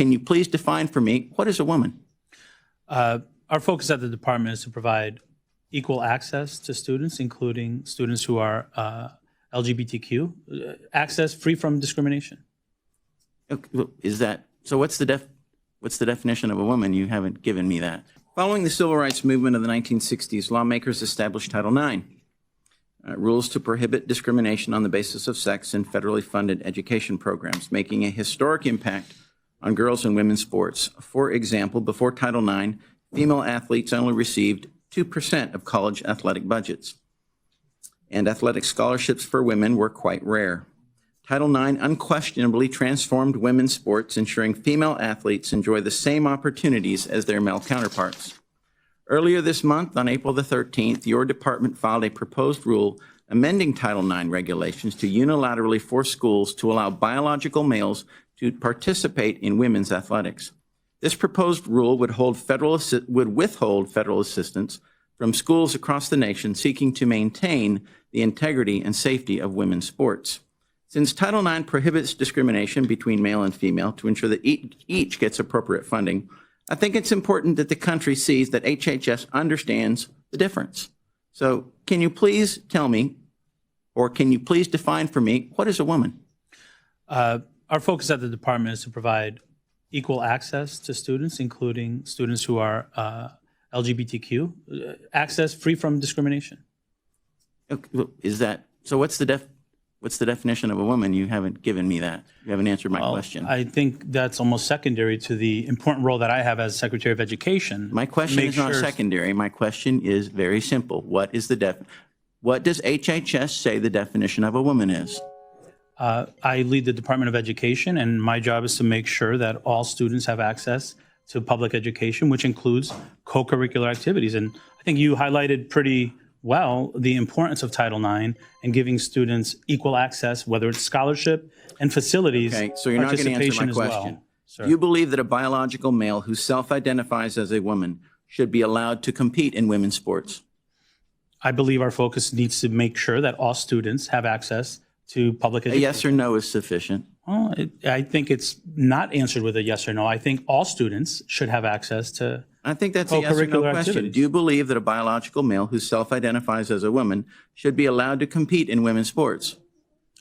can you please define for me, what is a woman? Our focus at the department is to provide equal access to students, including students who are LGBTQ, access free from discrimination. Is that, so what's the definition of a woman? You haven't given me that. Following the civil rights movement of the 1960s, lawmakers established Title IX, rules to prohibit discrimination on the basis of sex in federally funded education programs, making a historic impact on girls and women's sports. For example, before Title IX, female athletes only received 2% of college athletic budgets, and athletic scholarships for women were quite rare. Title IX unquestionably transformed women's sports, ensuring female athletes enjoy the same opportunities as their male counterparts. Earlier this month, on April the 13th, your department filed a proposed rule amending Title IX regulations to unilaterally force schools to allow biological males to participate in women's athletics. This proposed rule would withhold federal assistance from schools across the nation seeking to maintain the integrity and safety of women's sports. Since Title IX prohibits discrimination between male and female to ensure that each gets appropriate funding, I think it's important that the country sees that HHS understands the difference. So can you please tell me, or can you please define for me, what is a woman? Our focus at the department is to provide equal access to students, including students who are LGBTQ, access free from discrimination. Is that, so what's the definition of a woman? You haven't given me that. You haven't answered my question. I think that's almost secondary to the important role that I have as Secretary of Education. My question is not secondary. My question is very simple. What does HHS say the definition of a woman is? I lead the Department of Education, and my job is to make sure that all students have access to public education, which includes co-curricular activities. And I think you highlighted pretty well the importance of Title IX and giving students equal access, whether it's scholarship and facilities. Okay, so you're not going to answer my question. Do you believe that a biological male who self-identifies as a woman should be allowed to compete in women's sports? I believe our focus needs to make sure that all students have access to public education. A yes or no is sufficient. Well, I think it's not answered with a yes or no. I think all students should have access to I think that's a yes or no question. Activities. Do you believe that a biological male who self-identifies as a woman should be allowed to compete in women's sports?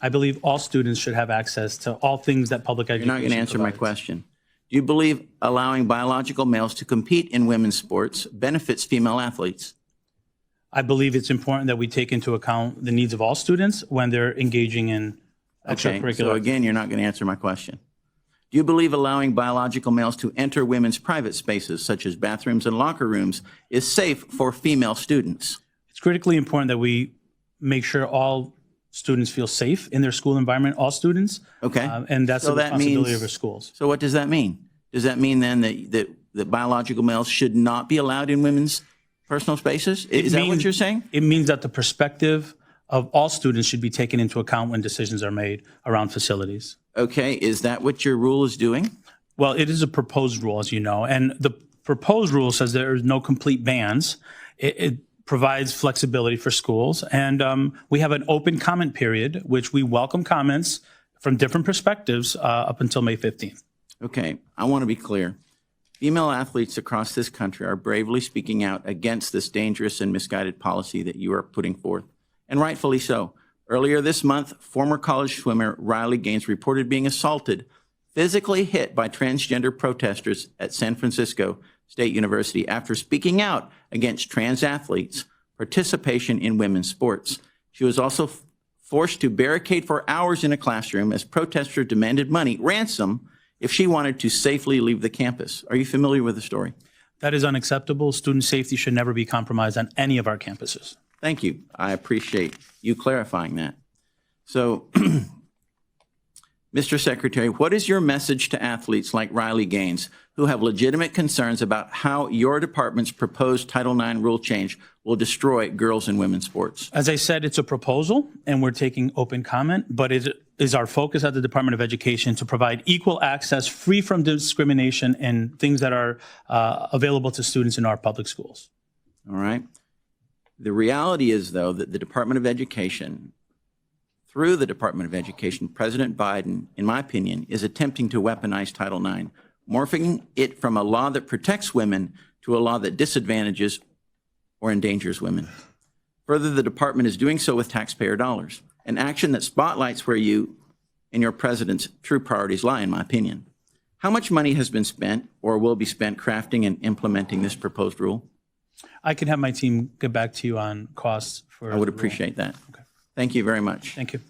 I believe all students should have access to all things that public education You're not going to answer provides. my question. Do you believe allowing biological males to compete in women's sports benefits female athletes? I believe it's important that we take into account the needs of all students when they're engaging in extracurricular. Okay, so again, you're not going to answer my question. Do you believe allowing biological males to enter women's private spaces, such as bathrooms and locker rooms, is safe for female students? It's critically important that we make sure all students feel safe in their school environment, all students. Okay. And that's the responsibility of our schools. So what does that mean? Does that mean then that biological males should not be allowed in women's personal spaces? Is that what you're saying? It means that the perspective of all students should be taken into account when decisions are made around facilities. Okay, is that what your rule is doing? Well, it is a proposed rule, as you know, and the proposed rule says there are no complete bans. It provides flexibility for schools, and we have an open comment period, which we welcome comments from different perspectives up until May 15th. Okay, I want to be clear. Female athletes across this country are bravely speaking out against this dangerous and misguided policy that you are putting forth, and rightfully so. Earlier this month, former college swimmer Riley Gaines reported being assaulted, physically hit by transgender protesters at San Francisco State University after speaking out against trans athletes' participation in women's sports. She was also forced to barricade for hours in a classroom as protesters demanded money, ransom, if she wanted to safely leave the campus. Are you familiar with the story? That is unacceptable. Student safety should never be compromised on any of our campuses. Thank you. I appreciate you clarifying that. So, Mr. Secretary, what is your message to athletes like Riley Gaines who have legitimate concerns about how your department's proposed Title IX rule change will destroy girls and women's sports? As I said, it's a proposal, and we're taking open comment, but it is our focus at the Department of Education to provide equal access, free from discrimination, and things that are available to students in our public schools. All right. The reality is, though, that the Department of Education, through the Department of Education, President Biden, in my opinion, is attempting to weaponize Title IX morphing it from a law that protects women to a law that disadvantages or endangers women. Further, the department is doing so with taxpayer dollars, an action that spotlights where you and your president's true priorities lie, in my opinion. How much money has been spent or will be spent crafting and implementing this proposed rule? I can have my team get back to you on costs for. I would the rule. appreciate that. Okay. Thank you very much. Thank you.